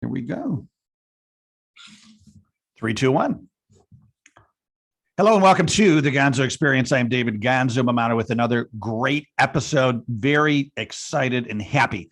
Here we go. 3, 2, 1. Hello and welcome to the Gonzo Experience. I am David Gonzo Mamano with another great episode. Very excited and happy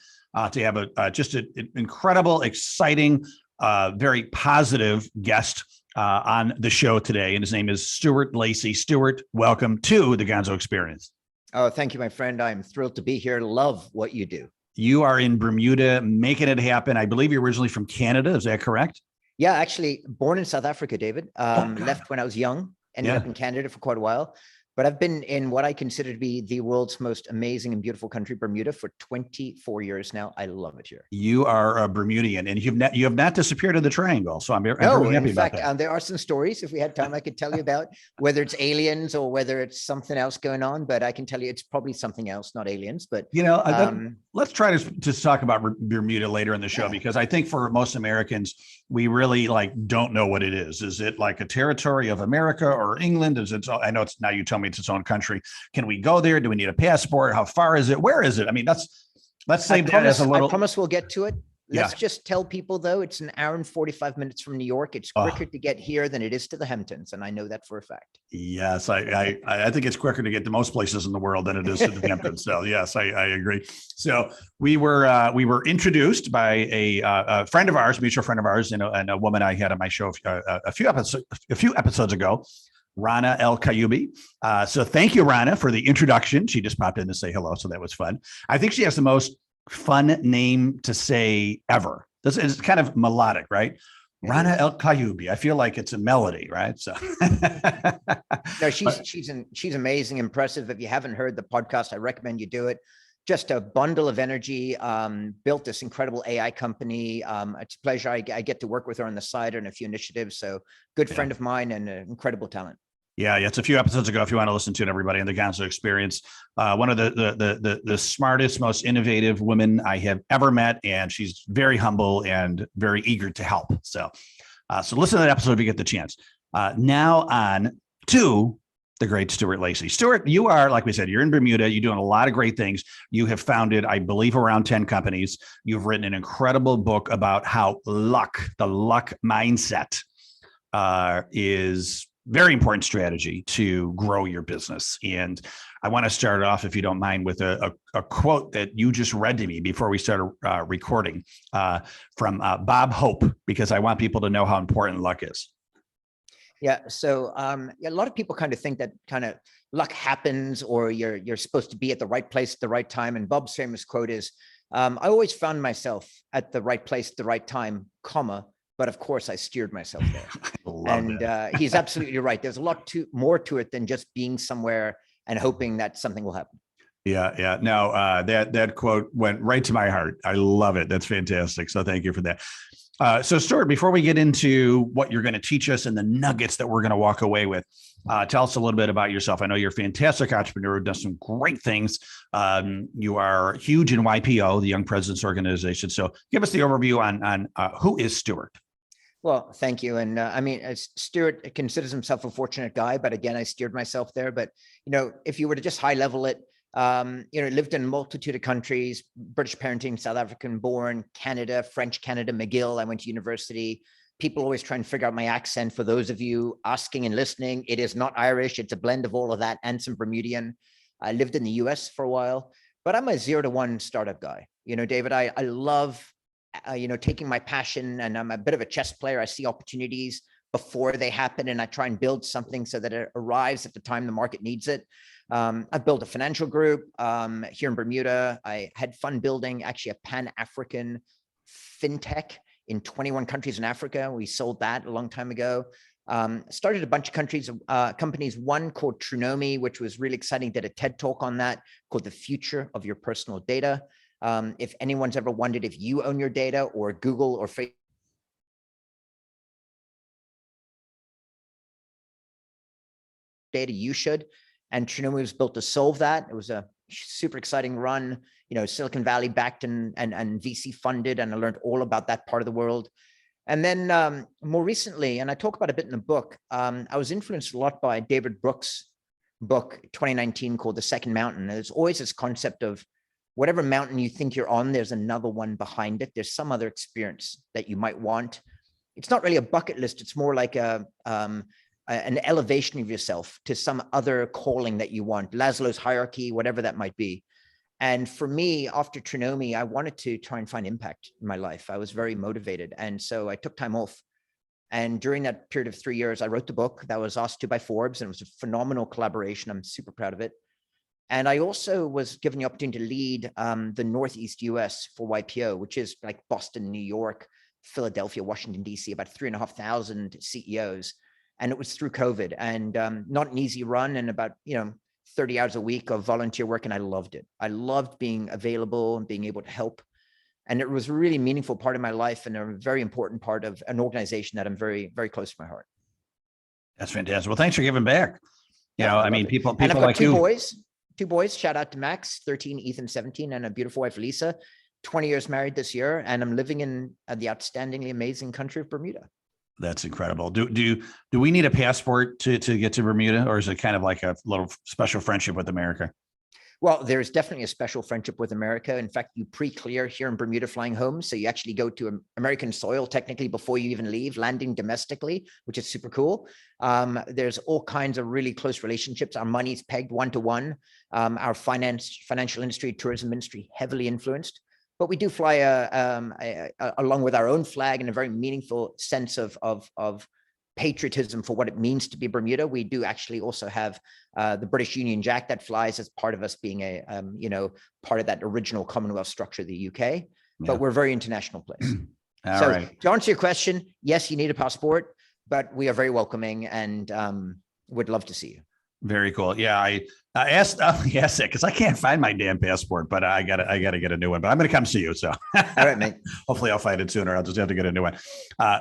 to have just an incredible, exciting, very positive guest on the show today. And his name is Stuart Lacey. Stuart, welcome to the Gonzo Experience. Oh, thank you, my friend. I'm thrilled to be here. Love what you do. You are in Bermuda, making it happen. I believe you're originally from Canada. Is that correct? Yeah, actually born in South Africa, David. Left when I was young, ended up in Canada for quite a while. But I've been in what I consider to be the world's most amazing and beautiful country, Bermuda, for 24 years now. I love it here. You are a Bermudian, and you have not disappeared in the triangle. So I'm very happy about that. There are some stories. If we had time, I could tell you about whether it's aliens or whether it's something else going on. But I can tell you it's probably something else, not aliens. But let's try to talk about Bermuda later in the show, because I think for most Americans, we really don't know what it is. Is it like a territory of America or England? Is it? I know it's now. You tell me it's its own country. Can we go there? Do we need a passport? How far is it? Where is it? I mean, let's say that as a little. I promise we'll get to it. Let's just tell people, though, it's an hour and 45 minutes from New York. It's quicker to get here than it is to the Hamptons, and I know that for a fact. Yes, I think it's quicker to get to most places in the world than it is to the Hamptons. So yes, I agree. So we were introduced by a friend of ours, mutual friend of ours, and a woman I had on my show a few episodes ago, Rana El Kayubi. So thank you, Rana, for the introduction. She just popped in to say hello, so that was fun. I think she has the most fun name to say ever. This is kind of melodic, right? Rana El Kayubi. I feel like it's a melody, right? So no, she's amazing, impressive. If you haven't heard the podcast, I recommend you do it. Just a bundle of energy. Built this incredible AI company. It's a pleasure. I get to work with her on the side on a few initiatives. So good friend of mine and an incredible talent. Yeah, it's a few episodes ago. If you want to listen to it, everybody, in the Gonzo Experience, one of the smartest, most innovative women I have ever met, and she's very humble and very eager to help. So listen to that episode if you get the chance. Now on to the great Stuart Lacey. Stuart, you are, like we said, you're in Bermuda. You're doing a lot of great things. You have founded, I believe, around 10 companies. You've written an incredible book about how the luck mindset is very important strategy to grow your business. And I want to start off, if you don't mind, with a quote that you just read to me before we started recording from Bob Hope, because I want people to know how important luck is. Yeah. So a lot of people kind of think that kind of luck happens, or you're supposed to be at the right place at the right time. And Bob's famous quote is, I always found myself at the right place at the right time, but of course I steered myself there. And he's absolutely right. There's a lot more to it than just being somewhere and hoping that something will happen. Yeah. No, that quote went right to my heart. I love it. That's fantastic. So thank you for that. So Stuart, before we get into what you're going to teach us and the nuggets that we're going to walk away with, tell us a little bit about yourself. I know you're a fantastic entrepreneur, done some great things. You are huge in YPO, the Young Presidents Organization. So give us the overview on who is Stuart. Well, thank you. And Stuart considers himself a fortunate guy, but again, I steered myself there. But, if you were to just high level it, lived in a multitude of countries, British parenting, South African born, Canada, French Canada, McGill. I went to university. People always try and figure out my accent. For those of you asking and listening, it is not Irish. It's a blend of all of that and some Bermudian. I lived in the US for a while, but I'm a 0 to 1 startup guy. David, I love taking my passion, and I'm a bit of a chess player. I see opportunities before they happen, and I try and build something so that it arrives at the time the market needs it. I built a financial group here in Bermuda. I had fun building actually a Pan-African fintech in 21 countries in Africa. We sold that a long time ago. Started a bunch of companies, one called Trunomi, which was really exciting. Did a TED talk on that called The Future of Your Personal Data. If anyone's ever wondered if you own your data, or Google or Facebook data, you should. And Trunomi was built to solve that. It was a super exciting run, Silicon Valley backed and VC funded. And I learned all about that part of the world. And then more recently, and I talk about a bit in the book, I was influenced a lot by David Brooks' book, 2019, called The Second Mountain. And there's always this concept of whatever mountain you think you're on, there's another one behind it. There's some other experience that you might want. It's not really a bucket list. It's more like an elevation of yourself to some other calling that you want, Maslow's hierarchy, whatever that might be. And for me, after Trinomi, I wanted to try and find impact in my life. I was very motivated. And so I took time off. And during that period of 3 years, I wrote the book that was asked to by Forbes, and it was a phenomenal collaboration. I'm super proud of it. And I also was given the opportunity to lead the Northeast US for YPO, which is like Boston, New York, Philadelphia, Washington, DC, about 3,500 CEOs. And it was through COVID, and not an easy run, and about, 30 hours a week of volunteer work. And I loved it. I loved being available and being able to help. And it was a really meaningful part of my life, and a very important part of an organization that I'm very, very close to my heart. That's fantastic. Well, thanks for giving back. I mean, people and I've got like you. Two boys, shout out to Max, 13, Ethan, 17, and a beautiful wife, Lisa, 20 years married this year. And I'm living in the outstandingly amazing country of Bermuda. That's incredible. Do we need a passport to get to Bermuda, or is it kind of like a little special friendship with America? Well, there's definitely a special friendship with America. In fact, you pre-clear here in Bermuda flying home. So you actually go to American soil technically before you even leave, landing domestically, which is super cool. There's all kinds of really close relationships. Our money's pegged one-to-one. Our financial industry, tourism industry, heavily influenced. But we do fly along with our own flag in a very meaningful sense of patriotism for what it means to be Bermuda. We do actually also have the British Union Jack that flies as part of us being a part of that original Commonwealth structure of the UK. Yeah. But we're a very international place. All right. To answer your question, yes, you need a passport, but we are very welcoming, and would love to see you. Very cool. Yeah, I asked it because I can't find my damn passport, but I gotta get a new one. But I'm gonna come see you. So all right, mate. Hopefully I'll find it sooner. I'll just have to get a new one.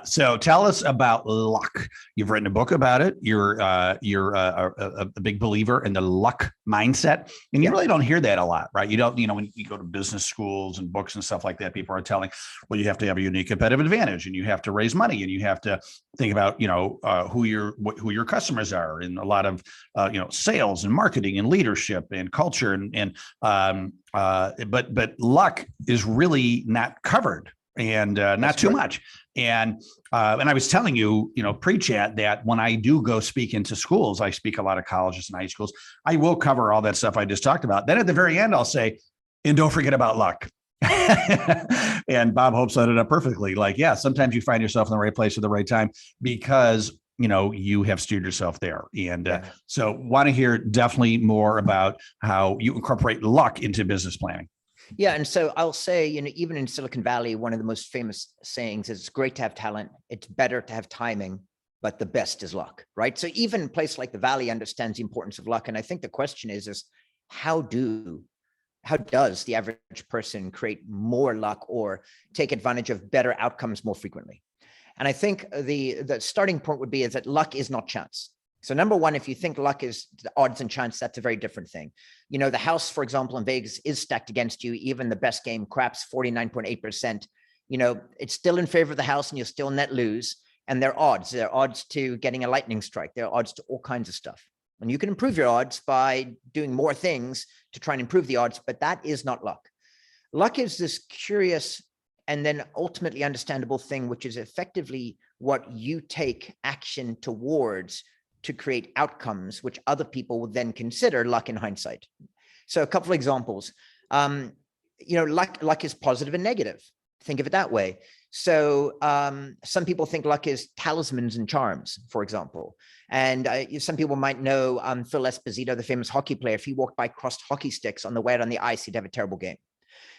So tell us about luck. You've written a book about it. You're a big believer in the luck mindset, and you really don't hear that a lot, right? You don't, when you go to business schools and books and stuff like that, people are telling, well, you have to have a unique competitive advantage, and you have to raise money, and you have to think about, who your customers are, and a lot of sales and marketing and leadership and culture but luck is really not covered, and not too much. And I was telling you, pre-chat, that when I do go speak into schools, I speak a lot of colleges and high schools, I will cover all that stuff I just talked about. Then at the very end, I'll say, and don't forget about luck. And Bob Hope set it up perfectly. Like, yeah, sometimes you find yourself in the right place at the right time because you have steered yourself there. And so want to hear definitely more about how you incorporate luck into business planning. Yeah. And so I'll say, even in Silicon Valley, one of the most famous sayings is, it's great to have talent. It's better to have timing, but the best is luck, right? So even a place like the Valley understands the importance of luck. And I think the question is how does the average person create more luck or take advantage of better outcomes more frequently? And I think the starting point would be is that luck is not chance. So number one, if you think luck is the odds and chance, that's a very different thing. The house, for example, in Vegas is stacked against you. Even the best game, craps 49.8%. It's still in favor of the house, and you'll still net lose. And there are odds. There are odds to getting a lightning strike. There are odds to all kinds of stuff. And you can improve your odds by doing more things to try and improve the odds, but that is not luck. Luck is this curious and then ultimately understandable thing, which is effectively what you take action towards to create outcomes, which other people would then consider luck in hindsight. So a couple of examples, luck is positive and negative. Think of it that way. So some people think luck is talismans and charms, for example. And some people might know Phil Esposito, the famous hockey player. If he walked by crossed hockey sticks on the way out on the ice, he'd have a terrible game.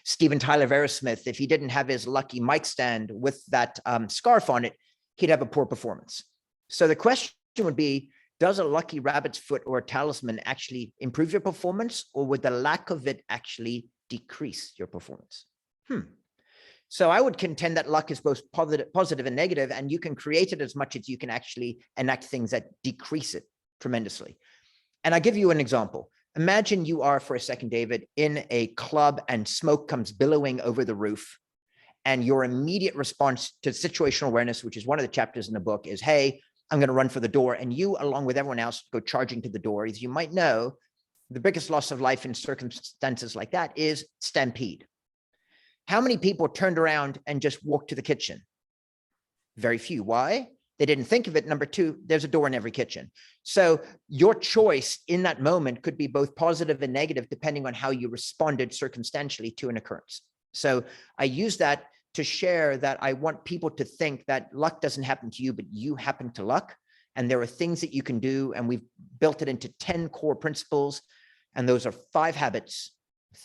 Steven Tyler Verasmith, if he didn't have his lucky mic stand with that scarf on it, he'd have a poor performance. So the question would be, does a lucky rabbit's foot or a talisman actually improve your performance, or would the lack of it actually decrease your performance? So I would contend that luck is both positive and negative, and you can create it as much as you can actually enact things that decrease it tremendously. And I'll give you an example. Imagine you are, for a second, David, in a club and smoke comes billowing over the roof, and your immediate response to situational awareness, which is one of the chapters in the book, is, hey, I'm going to run for the door. And you, along with everyone else, go charging to the door. As you might know, the biggest loss of life in circumstances like that is stampede. How many people turned around and just walked to the kitchen? Very few. Why? They didn't think of it. Number two, there's a door in every kitchen. So your choice in that moment could be both positive and negative, depending on how you responded circumstantially to an occurrence. So I use that to share that I want people to think that luck doesn't happen to you, but you happen to luck. And there are things that you can do. And we've built it into 10 core principles. And those are 5 habits,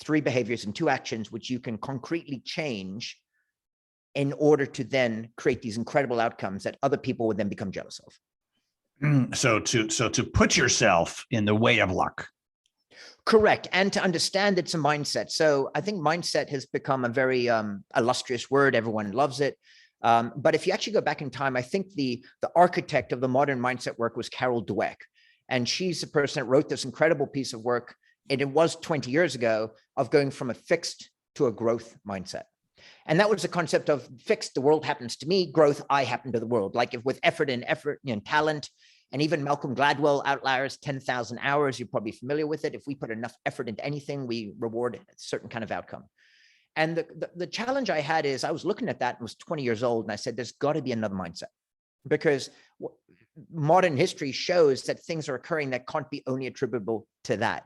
3 behaviors, and 2 actions, which you can concretely change in order to then create these incredible outcomes that other people would then become jealous of. So to put yourself in the way of luck. Correct. And to understand it's a mindset. So I think mindset has become a very illustrious word. Everyone loves it. But if you actually go back in time, I think the architect of the modern mindset work was Carol Dweck. And she's the person that wrote this incredible piece of work. And it was 20 years ago, of going from a fixed to a growth mindset. And that was the concept of fixed, the world happens to me, growth, I happen to the world. Like if with effort and talent, and even Malcolm Gladwell, Outliers, 10,000 hours, you're probably familiar with it. If we put enough effort into anything, we reward a certain kind of outcome. And the challenge I had is I was looking at that and was 20 years old. And I said, there's got to be another mindset, because modern history shows that things are occurring that can't be only attributable to that.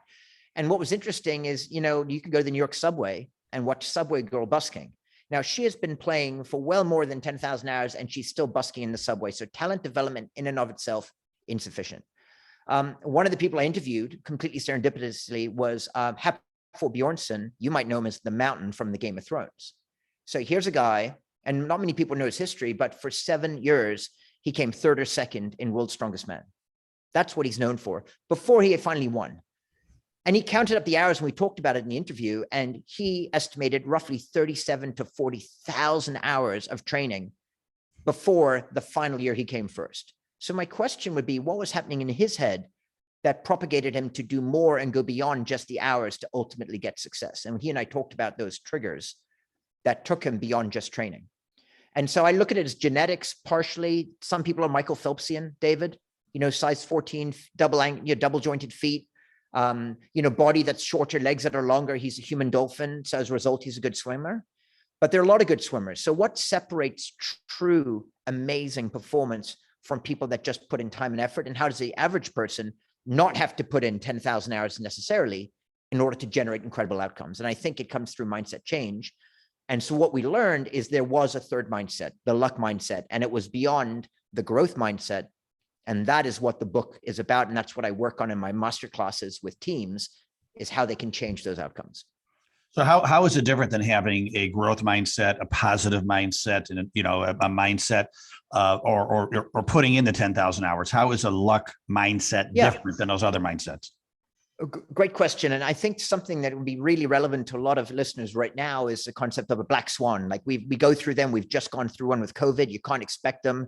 And what was interesting is, you can go to the New York subway and watch Subway Girl busking. Now, she has been playing for well more than 10,000 hours, and she's still busking in the subway. So talent development in and of itself, insufficient. One of the people I interviewed completely serendipitously was Hafthor Bjornsson. You might know him as the Mountain from the Game of Thrones. So here's a guy, and not many people know his history, but for 7 years, he came 3rd or 2nd in World's Strongest Man. That's what he's known for, before he had finally won. And he counted up the hours, and we talked about it in the interview, and he estimated roughly 37 to 40,000 hours of training before the final year he came first. So my question would be, what was happening in his head that propagated him to do more and go beyond just the hours to ultimately get success? And he and I talked about those triggers that took him beyond just training. And so I look at it as genetics, partially. Some people are Michael Phelpsian, David, size 14, double jointed feet. Body that's shorter, legs that are longer. He's a human dolphin. So as a result, he's a good swimmer. But there are a lot of good swimmers. So what separates true, amazing performance from people that just put in time and effort? And how does the average person not have to put in 10,000 hours necessarily in order to generate incredible outcomes? And I think it comes through mindset change. And so what we learned is there was a third mindset, the luck mindset, and it was beyond the growth mindset. And that is what the book is about. And that's what I work on in my master classes with teams, is how they can change those outcomes. So how is it different than having a growth mindset, a positive mindset, and a mindset or putting in the 10,000 hours? How is a luck mindset different than those other mindsets? Great question. And I think something that would be really relevant to a lot of listeners right now is the concept of a black swan. Like we go through them. We've just gone through one with COVID. You can't expect them.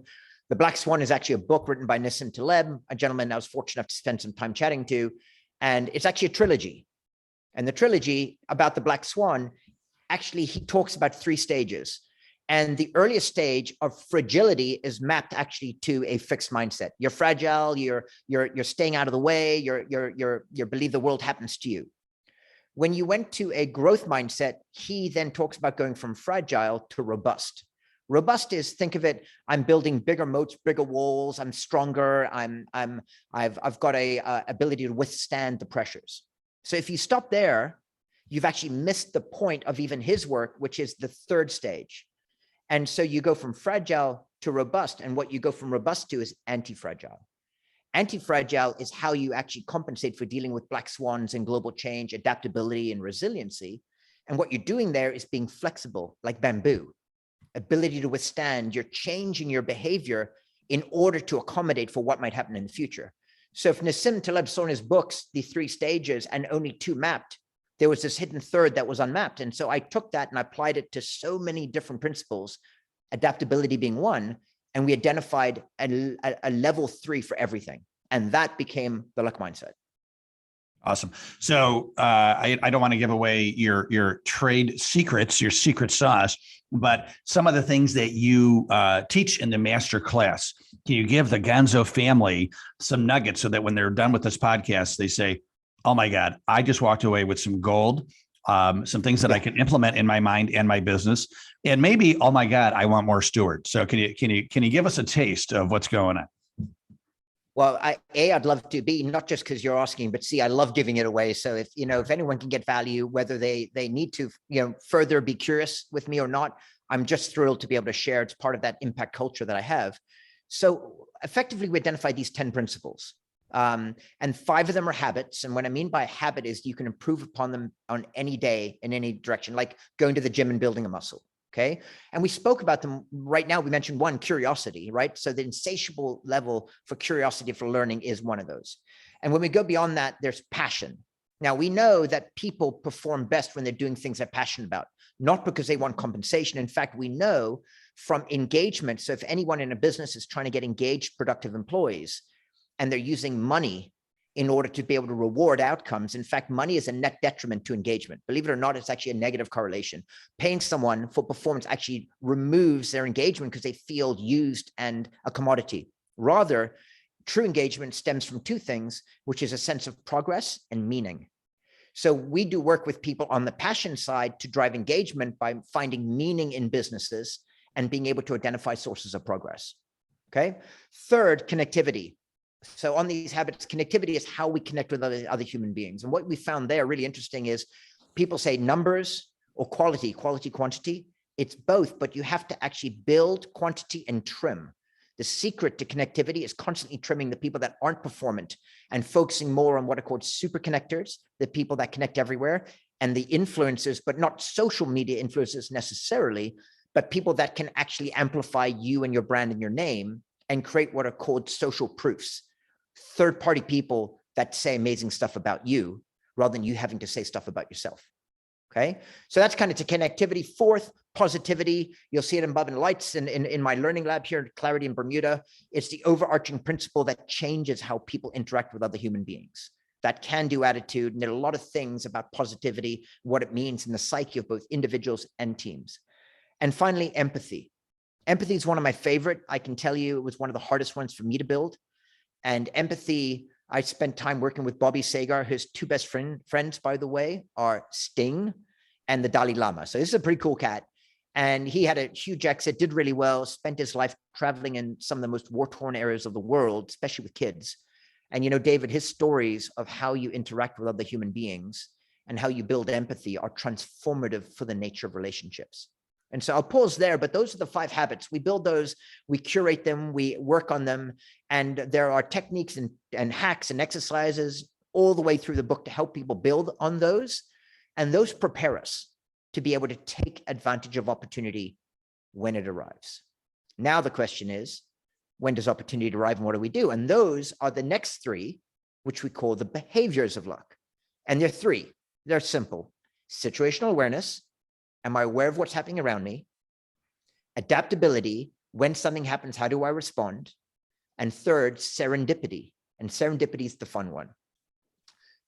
The Black Swan is actually a book written by Nassim Taleb, a gentleman I was fortunate enough to spend some time chatting to. And it's actually a trilogy. And the trilogy about the Black Swan, actually, he talks about 3 stages. And the earliest stage of fragility is mapped actually to a fixed mindset. You're fragile, you're staying out of the way, you believe the world happens to you. When you went to a growth mindset, he then talks about going from fragile to robust. Robust is, think of it, I'm building bigger moats, bigger walls, I'm stronger, I've got a ability to withstand the pressures. So if you stop there, you've actually missed the point of even his work, which is the 3rd stage. And so you go from fragile to robust, and what you go from robust to is anti-fragile. Anti-fragile is how you actually compensate for dealing with black swans and global change, adaptability, and resiliency. And what you're doing there is being flexible, like bamboo. Ability to withstand, you're changing your behavior in order to accommodate for what might happen in the future. So if Nassim Taleb saw in his books the 3 stages and only 2 mapped, there was this hidden 3rd that was unmapped. And so I took that and I applied it to so many different principles, adaptability being one, and we identified a level 3 for everything. And that became the luck mindset. Awesome. So I don't want to give away your trade secrets, your secret sauce, but some of the things that you teach in the master class, can you give the Gonzo family some nuggets so that when they're done with this podcast, they say, Oh my God. I just walked away with some gold, some things that I can implement in my mind and my business. And maybe, oh my God, I want more Stuart. So can you give us a taste of what's going on? Well, I'd love to be, not just because you're asking, but C, I love giving it away. So if anyone can get value, whether they need to, further be curious with me or not, I'm just thrilled to be able to share. It's part of that impact culture that I have. So effectively, we identified these 10 principles. And 5 of them are habits. And what I mean by habit is you can improve upon them on any day in any direction, like going to the gym and building a muscle. Okay. And we spoke about them right now. We mentioned one, curiosity, right? So the insatiable level for curiosity for learning is one of those. And when we go beyond that, there's passion. Now we know that people perform best when they're doing things they're passionate about, not because they want compensation. In fact, we know from engagement. So if anyone in a business is trying to get engaged, productive employees, and they're using money in order to be able to reward outcomes. In fact, money is a net detriment to engagement. Believe it or not, it's actually a negative correlation. Paying someone for performance actually removes their engagement because they feel used and a commodity. Rather, true engagement stems from 2 things, which is a sense of progress and meaning. So we do work with people on the passion side to drive engagement by finding meaning in businesses and being able to identify sources of progress. Okay. 3rd, connectivity. So on these habits, connectivity is how we connect with other human beings. And what we found there really interesting is people say numbers or quality, quantity. It's both, but you have to actually build quantity and trim. The secret to connectivity is constantly trimming the people that aren't performant and focusing more on what are called super connectors, the people that connect everywhere, and the influencers, but not social media influencers necessarily, but people that can actually amplify you and your brand and your name and create what are called social proofs. 3rd-party people that say amazing stuff about you rather than you having to say stuff about yourself. Okay. So that's kind of to connectivity. 4th, positivity. You'll see it in Bob and Lights in my learning lab here at Clarity in Bermuda. It's the overarching principle that changes how people interact with other human beings. That can-do attitude. And there are a lot of things about positivity, what it means in the psyche of both individuals and teams. And finally, empathy. Empathy is one of my favorite. I can tell you it was one of the hardest ones for me to build. And empathy, I spent time working with Bobby Sagar. His 2 best friends, by the way, are Sting and the Dalai Lama. So this is a pretty cool cat. And he had a huge exit, did really well, spent his life traveling in some of the most war-torn areas of the world, especially with kids. And David, his stories of how you interact with other human beings and how you build empathy are transformative for the nature of relationships. And so I'll pause there, but those are the 5 habits. We build those, we curate them, we work on them. And there are techniques and hacks and exercises all the way through the book to help people build on those. And those prepare us to be able to take advantage of opportunity when it arrives. Now the question is, when does opportunity arrive and what do we do? And those are the next 3, which we call the behaviors of luck. And they're 3. They're simple. Situational awareness. Am I aware of what's happening around me? Adaptability. When something happens, how do I respond? And 3rd, serendipity. And serendipity is the fun one.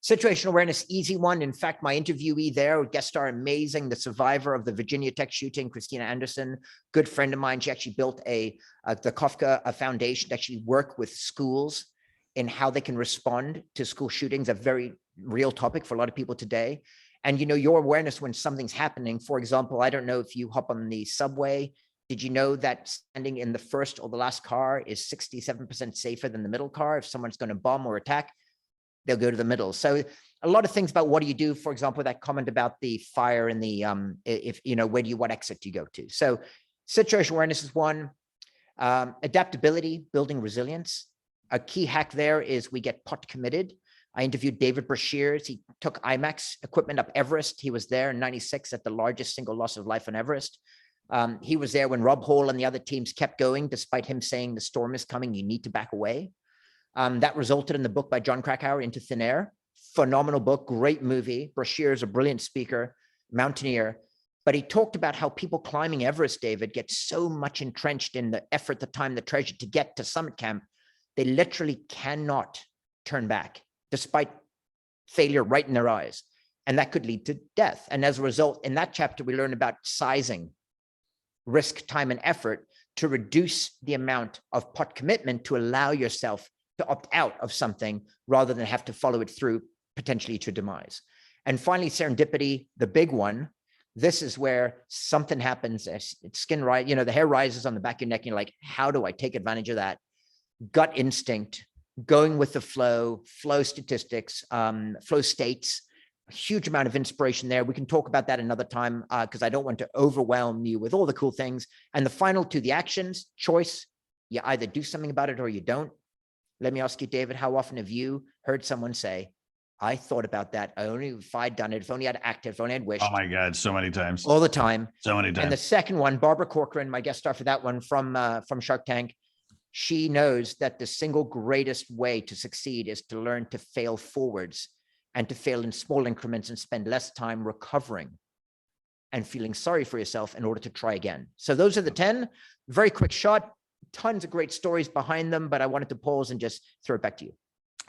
Situational awareness, easy one. In fact, my interviewee there, guest star, amazing, the survivor of the Virginia Tech shooting, Christina Anderson, good friend of mine. She actually built the Kafka Foundation to actually work with schools in how they can respond to school shootings, a very real topic for a lot of people today. And your awareness when something's happening. For example, I don't know if you hop on the subway. Did you know that standing in the first or the last car is 67% safer than the middle car? If someone's going to bomb or attack, they'll go to the middle. So a lot of things about what do you do? For example, that comment about the fire and the what exit do you go to? So situational awareness is one. Adaptability, building resilience. A key hack there is we get pot committed. I interviewed David Brashears. He took IMAX equipment up Everest. He was there in 96 at the largest single loss of life on Everest. He was there when Rob Hall and the other teams kept going, despite him saying the storm is coming, you need to back away. That resulted in the book by John Krakauer, Into Thin Air. Phenomenal book, great movie. Brashears, a brilliant speaker, mountaineer. But he talked about how people climbing Everest, David, get so much entrenched in the effort, the time, the treasure to get to summit camp, they literally cannot turn back, despite failure right in their eyes. And that could lead to death. And as a result, in that chapter, we learn about sizing risk, time, and effort to reduce the amount of pot commitment to allow yourself to opt out of something rather than have to follow it through potentially to demise. And finally, serendipity, the big one. This is where something happens. Skin rise, the hair rises on the back of your neck. And you're like, how do I take advantage of that? Gut instinct, going with the flow statistics, flow states, a huge amount of inspiration there. We can talk about that another time because I don't want to overwhelm you with all the cool things. And the final two, the actions, choice. You either do something about it or you don't. Let me ask you, David, how often have you heard someone say, I thought about that. Only if I'd done it, if only I'd acted, if only I'd wished. Oh my God, so many times. All the time. So many times. And the second one, Barbara Corcoran, my guest star for that one from Shark Tank, she knows that the single greatest way to succeed is to learn to fail forwards and to fail in small increments and spend less time recovering and feeling sorry for yourself in order to try again. So those are the 10. Very quick shot, tons of great stories behind them, but I wanted to pause and just throw it back to you.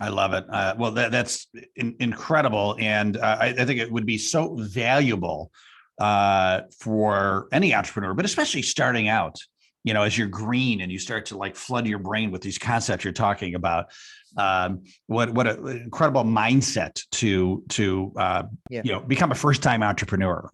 I love it. Well, that's incredible. And I think it would be so valuable for any entrepreneur, but especially starting out, as you're green and you start to like flood your brain with these concepts you're talking about. What an incredible mindset to become a first-time entrepreneur.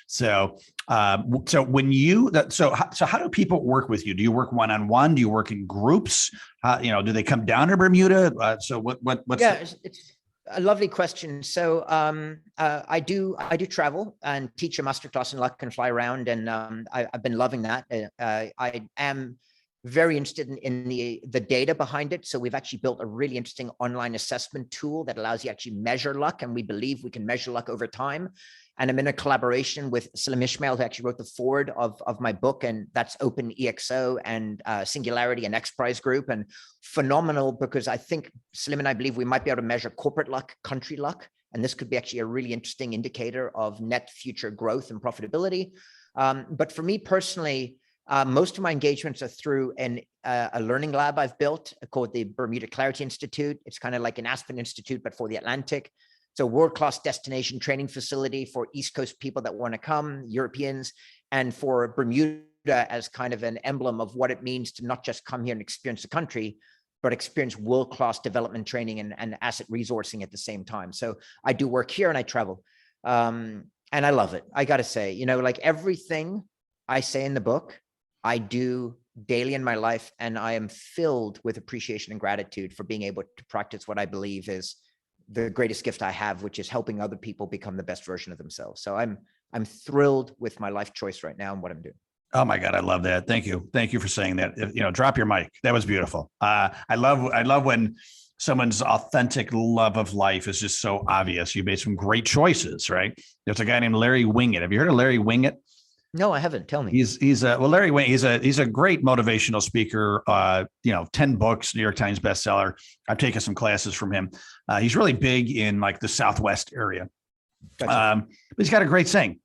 So when so how do people work with you? Do you work one-on-one? Do you work in groups? Do they come down to Bermuda? So what's it's a lovely question. So I do travel and teach a masterclass in luck and fly around, and I've been loving that. I am very interested in the data behind it. So we've actually built a really interesting online assessment tool that allows you to actually measure luck, and we believe we can measure luck over time. And I'm in a collaboration with Salim Ismail, who actually wrote the foreword of my book, and that's Open EXO and Singularity and X Prize Group. And phenomenal, because I think Salim and I believe we might be able to measure corporate luck, country luck, and this could be actually a really interesting indicator of net future growth and profitability. But for me personally, most of my engagements are through a learning lab I've built called the Bermuda Clarity Institute. It's kind of like an Aspen Institute, but for the Atlantic. It's a world-class destination training facility for East Coast people that want to come, Europeans, and for Bermuda as kind of an emblem of what it means to not just come here and experience the country, but experience world-class development training and asset resourcing at the same time. So I do work here and I travel. And I love it. I got to say, like everything I say in the book, I do daily in my life, and I am filled with appreciation and gratitude for being able to practice what I believe is the greatest gift I have, which is helping other people become the best version of themselves. So I'm thrilled with my life choice right now and what I'm doing. Oh my God, I love that. Thank you for saying that. Drop your mic. That was beautiful. I love when someone's authentic love of life is just so obvious. You made some great choices, right? There's a guy named Larry Winget. Have you heard of Larry Winget? No, I haven't. Tell me. Larry Winget, he's a great motivational speaker. 10 books, New York Times bestseller. I've taken some classes from him. He's really big in like the Southwest area. Gotcha. But he's got a great saying.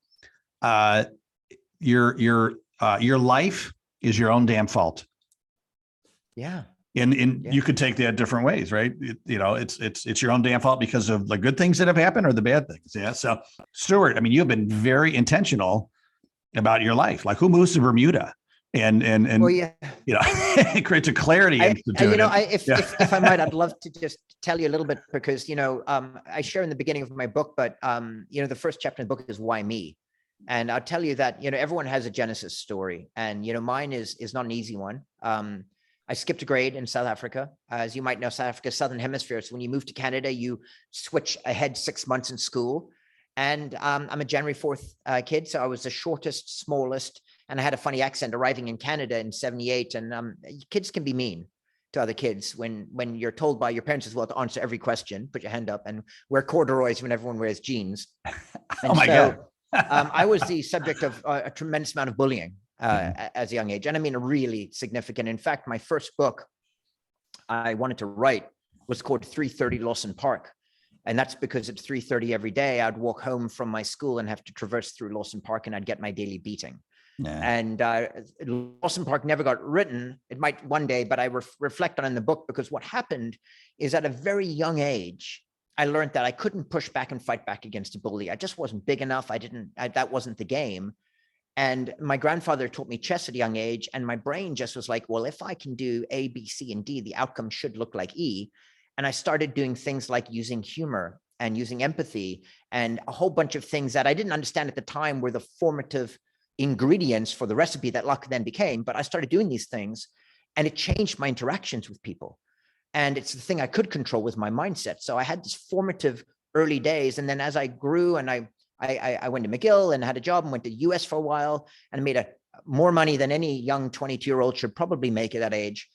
Your life is your own damn fault. Yeah. And you could take that different ways, right? It's your own damn fault because of the good things that have happened or the bad things. Yeah. So Stuart, you've been very intentional about your life. Like, who moves to Bermuda and well, yeah. It creates a clarity institute. If I might, I'd love to just tell you a little bit, because I share in the beginning of my book, but the first chapter in the book is why me. And I'll tell you that everyone has a genesis story, and mine is not an easy one. I skipped a grade in South Africa. As you might know, South Africa, Southern Hemisphere. So when you move to Canada, you switch ahead 6 months in school. And I'm a January 4th kid. So I was the shortest, smallest, and I had a funny accent arriving in Canada in 78. And kids can be mean to other kids when you're told by your parents as well to answer every question, put your hand up, and wear corduroys when everyone wears jeans. And oh my God. I was the subject of a tremendous amount of bullying as a young age. And I mean, really significant. In fact, my first book I wanted to write was called 330 Lawson Park. And that's because at 3:30 every day, I'd walk home from my school and have to traverse through Lawson Park, and I'd get my daily beating. Yeah. And Lawson Park never got written. It might one day, but I reflect on it in the book, because what happened is at a very young age, I learned that I couldn't push back and fight back against a bully. I just wasn't big enough. That wasn't the game. And my grandfather taught me chess at a young age, and my brain just was like, well, if I can do A, B, C, and D, the outcome should look like E. And I started doing things like using humor and using empathy and a whole bunch of things that I didn't understand at the time were the formative ingredients for the recipe that luck then became. But I started doing these things and it changed my interactions with people. And it's the thing I could control with my mindset. So I had this formative early days. And then as I grew and I went to McGill and had a job and went to the US for a while and made more money than any young 22-year-old should probably make at that age.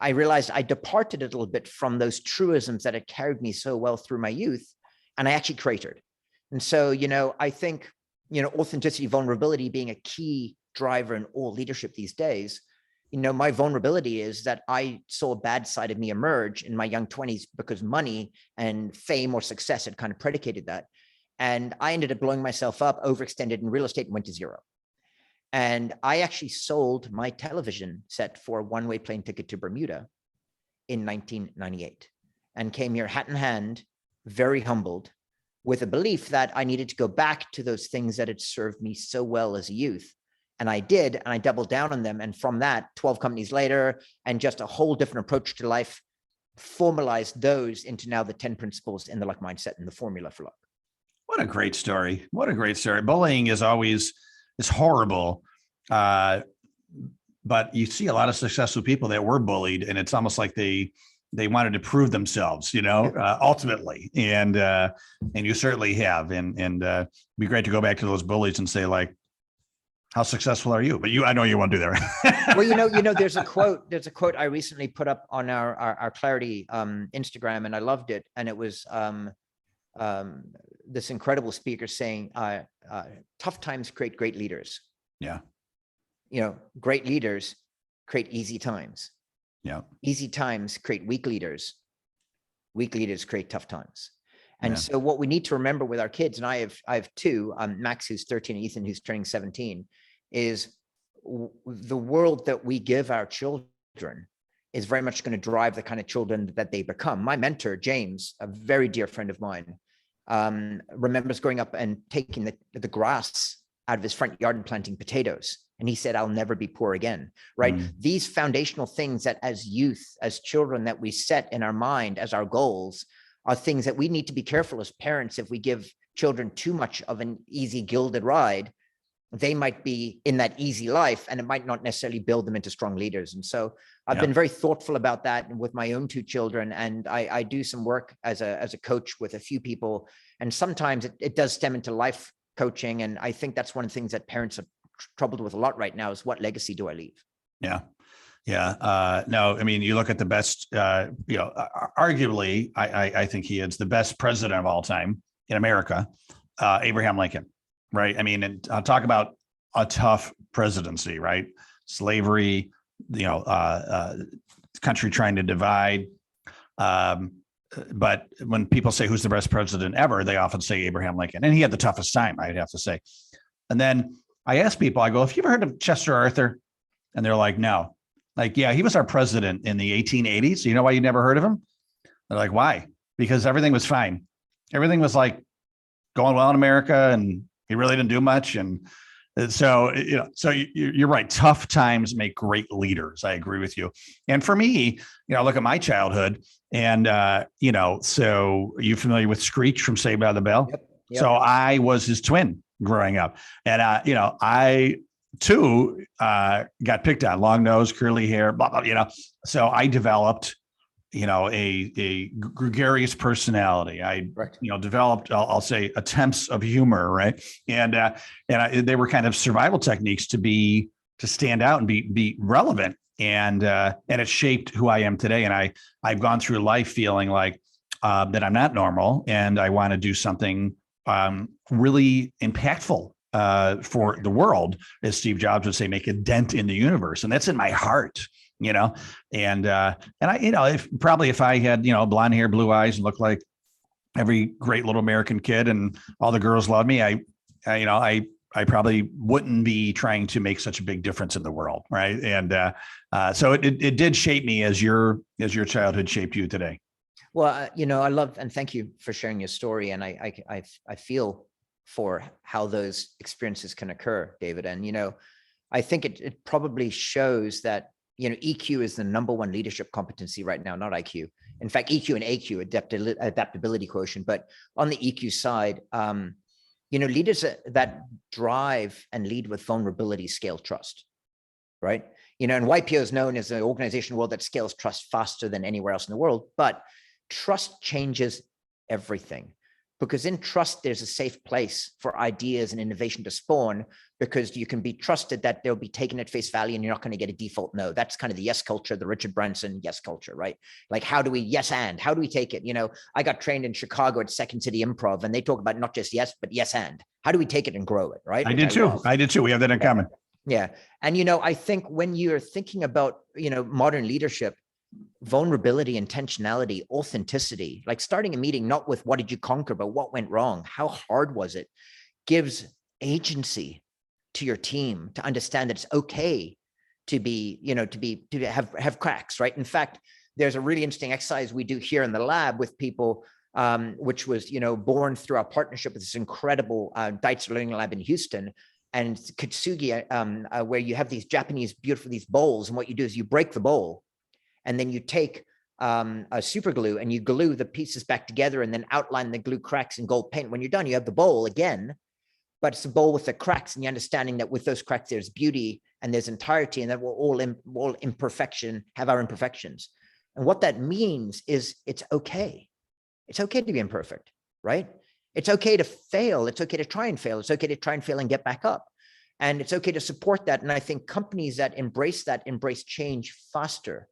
I realized I departed a little bit from those truisms that had carried me so well through my youth, and I actually cratered. And so, I think, authenticity, vulnerability being a key driver in all leadership these days. My vulnerability is that I saw a bad side of me emerge in my young 20s because money and fame or success had kind of predicated that. And I ended up blowing myself up, overextended in real estate and went to zero. And I actually sold my television set for a one-way plane ticket to Bermuda in 1998 and came here hat in hand, very humbled, with a belief that I needed to go back to those things that had served me so well as a youth. And I did, and I doubled down on them. And from that, 12 companies later, and just a whole different approach to life, formalized those into now the 10 principles in the luck mindset and the formula for luck. What a great story. What a great story. Bullying is horrible. But you see a lot of successful people that were bullied, and it's almost like they wanted to prove themselves, ultimately. And you certainly have. And it'd be great to go back to those bullies and say, like, how successful are you? But I know you won't do that. Well, there's a quote I recently put up on our Clarity Instagram, and I loved it. And it was this incredible speaker saying, tough times create great leaders. Yeah. Great leaders create easy times. Yeah. Easy times create weak leaders. Weak leaders create tough times. And so what we need to remember with our kids, and I have two, Max, who's 13, and Ethan, who's turning 17, is the world that we give our children is very much going to drive the kind of children that they become. My mentor, James, a very dear friend of mine, remembers growing up and taking the grass out of his front yard and planting potatoes. And he said, I'll never be poor again, right? These foundational things that as youth, as children, that we set in our mind as our goals are things that we need to be careful as parents. If we give children too much of an easy gilded ride, they might be in that easy life and it might not necessarily build them into strong leaders. And so I've been very thoughtful about that with my own two children. And I do some work as a coach with a few people. And sometimes it does stem into life coaching. And I think that's one of the things that parents are troubled with a lot right now is, what legacy do I leave? Yeah. Yeah. No, I mean, you look at the best, arguably, I think he is the best president of all time in America, Abraham Lincoln, right? I mean, and talk about a tough presidency, right? Slavery, country trying to divide. But when people say who's the best president ever, they often say Abraham Lincoln, and he had the toughest time, I'd have to say. And then I ask people, I go, have you ever heard of Chester Arthur? And they're like, no. Like, yeah, he was our president in the 1880s. You know why you never heard of him? They're like, why? Because everything was fine. Everything was like going well in America, and he really didn't do much. And so, you're right. Tough times make great leaders. I agree with you. And for me, look at my childhood, and so are you familiar with Screech from Saved by the Bell? Yep. So I was his twin growing up, and I too got picked on, long nose, curly hair, blah blah. So I developed a gregarious personality. I developed, I'll say, attempts of humor, right? And they were kind of survival techniques to stand out and be relevant, and it shaped who I am today. And I've gone through life feeling like that I'm not normal, and I want to do something really impactful for the world, as Steve Jobs would say, make a dent in the universe. And that's in my heart, and I, if I had, blonde hair, blue eyes, and looked like every great little American kid and all the girls loved me, I probably wouldn't be trying to make such a big difference in the world. Right. And so it did shape me as your childhood shaped you today. Well, I love, and thank you for sharing your story. And I feel for how those experiences can occur, David. And, I think it probably shows that, EQ is the number one leadership competency right now, not IQ. In fact, EQ and AQ, adaptability quotient. But on the EQ side, leaders that drive and lead with vulnerability scale trust, right? And YPO is known as an organization world that scales trust faster than anywhere else in the world, but trust changes everything. Because in trust, there's a safe place for ideas and innovation to spawn, because you can be trusted that they'll be taken at face value and you're not going to get a default no. That's kind of the yes culture, the Richard Branson yes culture, right? Like, how do we how do we take it? I got trained in Chicago at Second City Improv, and they talk about not just yes, but yes and. How do we take it and grow it, right? I did too. We have that in common. Yeah. And, I think when you're thinking about, modern leadership, vulnerability, intentionality, authenticity, like starting a meeting, not with what did you conquer, but what went wrong? How hard was it? Gives agency to your team to understand that it's okay to be, to have cracks, right? In fact, there's a really interesting exercise we do here in the lab with people, which was, born through our partnership with this incredible Dietz Learning Lab in Houston and Kitsugi, where you have these Japanese, beautiful, these bowls. And what you do is you break the bowl, and then you take a super glue and you glue the pieces back together and then outline the glue cracks in gold paint. When you're done, you have the bowl again, but it's a bowl with the cracks, and the understanding that with those cracks, there's beauty and there's entirety, and that we're all imperfection, have our imperfections. And what that means is it's okay. It's okay to be imperfect, right? It's okay to fail. It's okay to try and fail. It's okay to try and fail and get back up. And it's okay to support that. And I think companies that embrace change faster.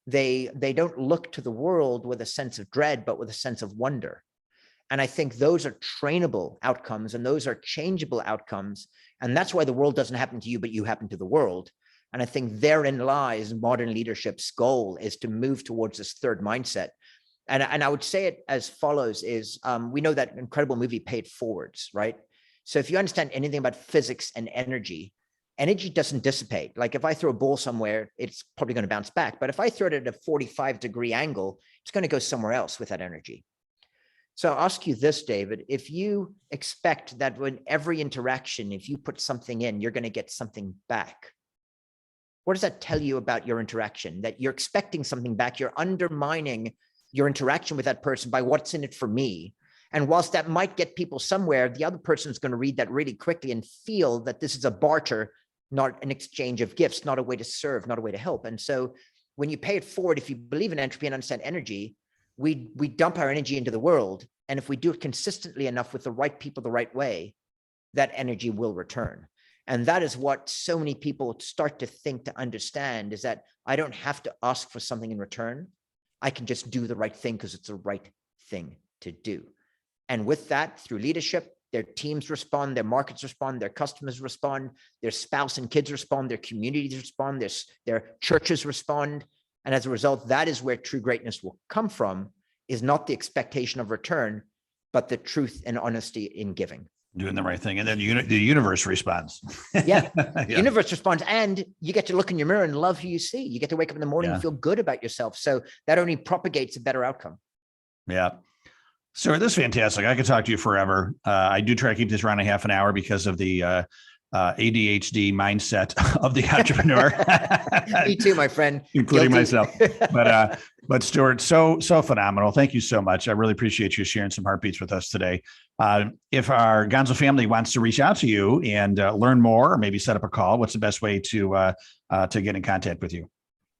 They don't look to the world with a sense of dread, but with a sense of wonder. And I think those are trainable outcomes, and those are changeable outcomes. And that's why the world doesn't happen to you, but you happen to the world. And I think therein lies modern leadership's goal, is to move towards this third mindset. And I would say it as follows is, we know that incredible movie Pay It Forwards, right? So if you understand anything about physics and energy doesn't dissipate. Like if I throw a ball somewhere, it's probably going to bounce back. But if I throw it at a 45-degree angle, it's going to go somewhere else with that energy. So I'll ask you this, David, if you expect that when every interaction, if you put something in, you're going to get something back, what does that tell you about your interaction? That you're expecting something back, you're undermining your interaction with that person by what's in it for me. And whilst that might get people somewhere, the other person is going to read that really quickly and feel that this is a barter, not an exchange of gifts, not a way to serve, not a way to help. And so when you pay it forward, if you believe in entropy and understand energy, we dump our energy into the world. And if we do it consistently enough with the right people, the right way, that energy will return. And that is what so many people start to think, to understand, is that I don't have to ask for something in return. I can just do the right thing because it's the right thing to do. And with that, through leadership, their teams respond, their markets respond, their customers respond, their spouse and kids respond, their communities respond, their churches respond. And as a result, that is where true greatness will come from, is not the expectation of return, but the truth and honesty in giving. Doing the right thing. And then the universe responds. Yeah. The universe responds, and you get to look in your mirror and love who you see. You get to wake up in the morning and feel good about yourself. So that only propagates a better outcome. Yeah. So this is fantastic. I could talk to you forever. I do try to keep this around a half an hour because of the ADHD mindset of the entrepreneur. Me too, my friend. Including myself. But Stuart, so phenomenal. Thank you so much. I really appreciate you sharing some heartbeats with us today. If our Gonzo family wants to reach out to you and learn more, or maybe set up a call, what's the best way to get in contact with you?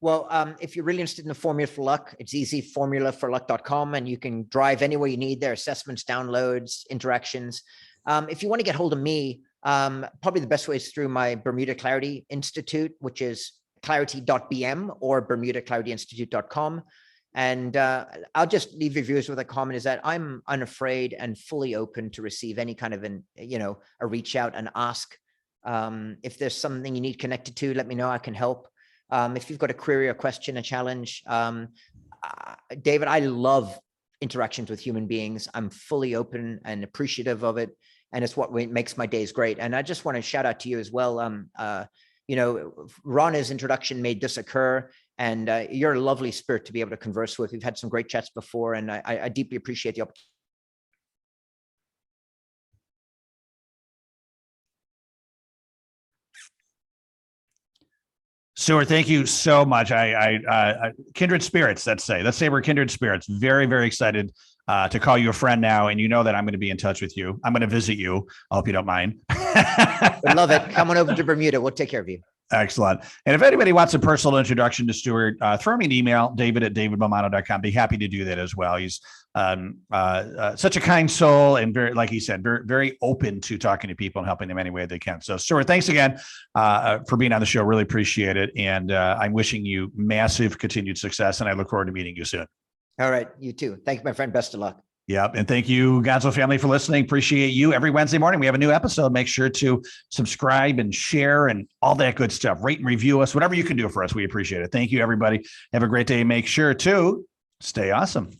Well, if you're really interested in the Formula for Luck, it's easy, formulaforluck.com, and you can drive anywhere you need there, assessments, downloads, interactions. If you want to get hold of me, probably the best way is through my Bermuda Clarity Institute, which is clarity.bm or bermudaclarityinstitute.com. And I'll just leave your viewers with a comment, is that I'm unafraid and fully open to receive any kind of a reach out and ask. If there's something you need connected to, let me know. I can help. If you've got a query, a question, a challenge, David, I love interactions with human beings. I'm fully open and appreciative of it. And it's what makes my days great. And I just want to shout out to you as well. Rana's introduction made this occur, and you're a lovely spirit to be able to converse with. We've had some great chats before, and I deeply appreciate the opportunity. Stuart, thank you so much. Kindred spirits. Let's say we're kindred spirits. Very, very excited to call you a friend now, and you know that I'm going to be in touch with you. I'm going to visit you. I hope you don't mind. I love it. Come on over to Bermuda. We'll take care of you. Excellent. And if anybody wants a personal introduction to Stuart, throw me an email, david@davidbomano.com. Be happy to do that as well. He's such a kind soul and very, like he said, very, very open to talking to people and helping them any way they can. So Stuart, thanks again for being on the show. Really appreciate it. And I'm wishing you massive continued success, and I look forward to meeting you soon. All right. You too. Thank you, my friend. Best of luck. Yep. And thank you, Gonzo family, for listening. Appreciate you. Every Wednesday morning, we have a new episode. Make sure to subscribe and share and all that good stuff. Rate and review us, whatever you can do for us. We appreciate it. Thank you, everybody. Have a great day. Make sure to stay awesome.